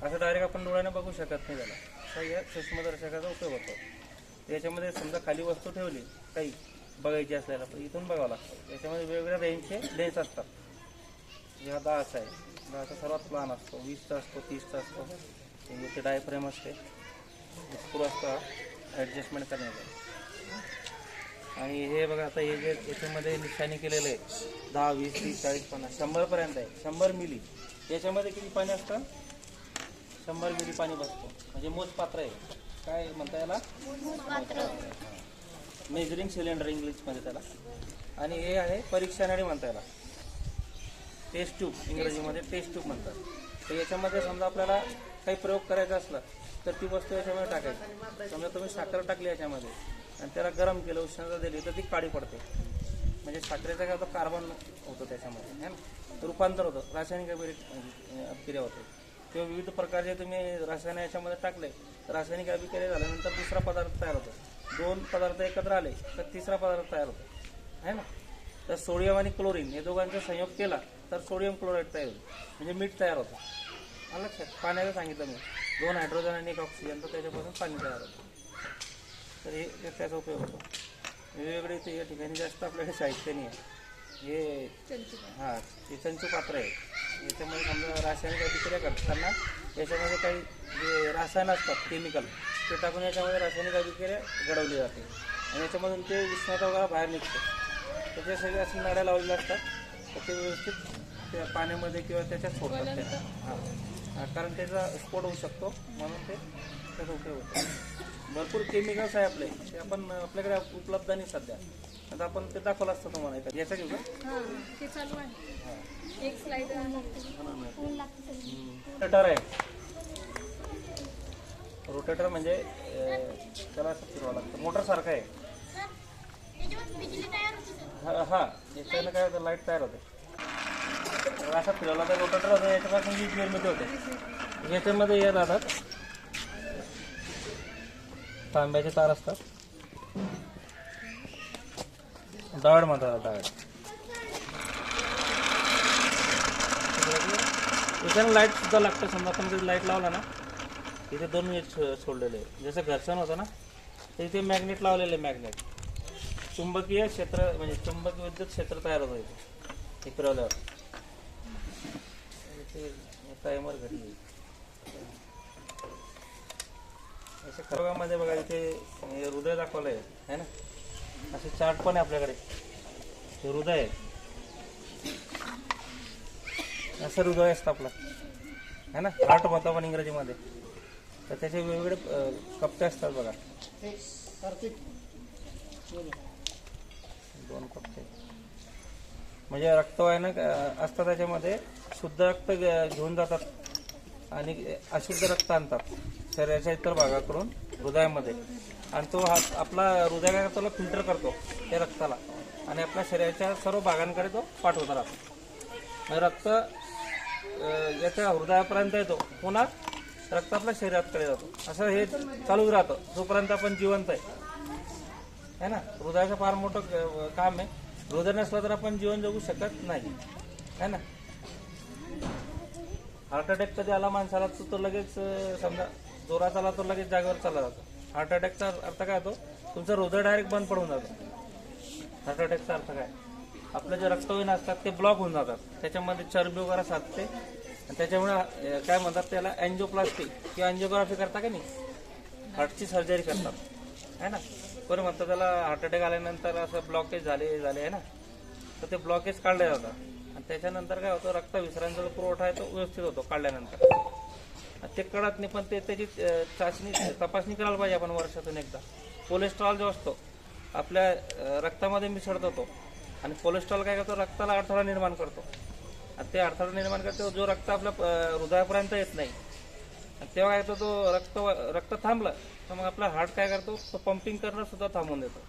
असं डायरेक्ट आपण डोळ्याने बघू शकत नाही त्याला. तर या सूक्ष्मदर्शकाचा उपयोग होतो. याच्यामध्ये समजा खाली वस्तू ठेवली काही बघायची असल्याला तर इथून बघावं लागतं. याच्यामध्ये वेगवेगळ्या रेंजचे लेन्स असतात. हा 10चा आहे. 10चा सर्वात लहान असतो, 20चा असतो, 30चा असतो. इथे डायफ्रेम असते, स्क्रू असतो ॲडजस्टमेंट करण्याचा. आणि हे बघा आता हे जे याच्यामध्ये निशाणी केलेलं आहे 10, 20, 30, 40, 50, 100पर्यंत आहे. 100 मिली. याच्यामध्ये किती पाणी असतं? 100 मिली पाणी बसतो. म्हणजे मोजपात्र आहे. काय म्हणता याला? मेजरिंग सिलेंडर इंग्लिशमध्ये त्याला. आणि हे आहे परीक्षा नळी म्हणता याला. टेस्ट ट्यूब इंग्रजीमध्ये टेस्ट ट्यूब म्हणतात. तर याच्यामध्ये समजा आपल्याला काही प्रयोग करायचा असला तर ती वस्तू याच्यामध्ये टाकायची. समजा तुम्ही साखर टाकली याच्यामध्ये आणि त्याला गरम केलं, उष्णता दिली तर ती काळी पडते. म्हणजे साखरेचा काय होतं, कार्बन होतं त्याच्यामध्ये है ना, रूपांतर होतं, रासायनिक अभिक्रिया होते. किंवा विविध प्रकारचे तुम्ही रसायन याच्यामध्ये टाकले तर रासायनिक अभिक्रिया झाल्यानंतर दुसरा पदार्थ तयार होतो. 2 पदार्थ एकत्र आले तर तिसरा पदार्थ तयार होतो है ना. तर सोडियम आणि क्लोरीन हे दोघांचा संयोग केला तर सोडियम क्लोराईड तयार होईल, म्हणजे मीठ तयार होतं. लक्षात. पाण्याचं सांगितलं मी, 2 हायड्रोजन आणि 1 ऑक्सिजन, तर त्याच्यापासून पाणी तयार होतं. तर हे त्याचा उपयोग होतो. वेगवेगळे ते या ठिकाणी जास्त आपल्याकडे साहित्य नाही आहे. हे हे चंचू पात्र आहे. याच्यामध्ये समजा रासायनिक अभिक्रिया करताना याच्यामध्ये काही जे रसायन असतात केमिकल ते टाकून याच्यामध्ये रासायनिक अभिक्रिया घडवली जाते आणि याच्यामधून ते उष्णता वगैरे बाहेर निघते. त्याच्या सगळ्या अशी नळ्या लावलेल्या असतात तर ते व्यवस्थित त्या पाण्यामध्ये किंवा त्याच्यात सोडतात त्या. कारण त्याचा स्फोट होऊ शकतो म्हणून ते त्याचा उपयोग होतो. भरपूर केमिकल्स आहे आपले, ते आपण आपल्याकडे उपलब्ध नाही सध्या. आता आपण ते दाखवलं असतं तुम्हाला. याचा घेऊ का? ते चालू आहे. एक स्लाइड रोटेटर आहे. रोटेटर म्हणजे त्याला असं फिरवावं लागतं, मोटर सारखं आहे. हा याच्यानं काय होतं, लाईट तयार होते. असा फिरवला तर रोटेटर होतं, याच्यापासून वीज निर्मिती होते. याच्यामध्ये हे राहतात तांब्याचे तार असतात, डाळ म्हणतात डाळ. याच्यानं लाईट सुद्धा लागतं. समजा आपण कधी लाईट लावला ना, इथे 2 वीज सोडलेले आहे. जसं घर्षण होतं ना तर इथे मॅग्नेट लावलेले. मॅग्नेट चुंबकीय क्षेत्र म्हणजे चुंबकीय विद्युत क्षेत्र तयार होतं इथे हे फिरवल्यावर. टायमर घडली. अशा खरोगामध्ये बघा इथे हृदय दाखवलं आहे ना. असे चार्ट पण आहे आपल्याकडे. हे हृदय आहे, असं हृदय असतं आपलं है ना. हार्ट म्हणतो आपण इंग्रजीमध्ये. तर त्याचे वेगवेगळे कप्पे असतात बघा. 2 कप्पे म्हणजे रक्तवाहिन्या असतात. त्याच्यामध्ये शुद्ध रक्त घेऊन जातात आणि अशुद्ध रक्त आणतात शरीराच्या इतर भागाकडून हृदयामध्ये. आणि तो हा आपला हृदय काय करतो, फिल्टर करतो त्या रक्ताला आणि आपल्या शरीराच्या सर्व भागांकडे तो पाठवत राहतो. रक्त याच्या हृदयापर्यंत येतो, पुन्हा रक्त आपल्या शरीराकडे जातो. असं हे चालूच राहतं जोपर्यंत आपण जिवंत आहे ना. हृदयाचं फार मोठं काम आहे. हृदय नसलं तर आपण जीवन जगू शकत नाही है ना. हार्ट अटॅक कधी आला माणसाला तो लगेच समजा जोरात आला तर लगेच जागेवर चालला जातो. हार्ट अटॅकचा अर्थ काय होतो, तुमचं हृदय डायरेक्ट बंद पडून जातं. हार्ट अटॅकचा अर्थ काय, आपले जे रक्तवाहिन्या असतात ते ब्लॉक होऊन जातात, त्याच्यामध्ये चरबी वगैरे साचते आणि त्याच्यामुळे काय म्हणतात त्याला अँजिओप्लास्टी किंवा अँजिओग्राफी करता का नाही, हार्टची सर्जरी करतात है ना. कोणी म्हणतात त्याला हार्ट अटॅक आल्यानंतर असं ब्लॉकेज झाले आहे ना, तर ते ब्लॉकेज काढले जातात आणि त्याच्यानंतर काय होतं, रक्त विसरणाचा जो पुरवठा आहे तो व्यवस्थित होतो काढल्यानंतर. ते कळत नाही पण ते त्याची तपासणी करायला पाहिजे आपण वर्षातून एकदा. कोलेस्ट्रॉल जो असतो आपल्या रक्तामध्ये मिसळतो तो, आणि कोलेस्ट्रॉल काय करतो, रक्ताला अडथळा निर्माण करतो आणि ते अडथळा निर्माण करतो जो रक्त आपल्या हृदयापर्यंत येत नाही. आणि तेव्हा काय करतो तो रक्त थांबलं तर मग आपला हार्ट काय करतो, तो पंपिंग करणं सुद्धा थांबवून देतो.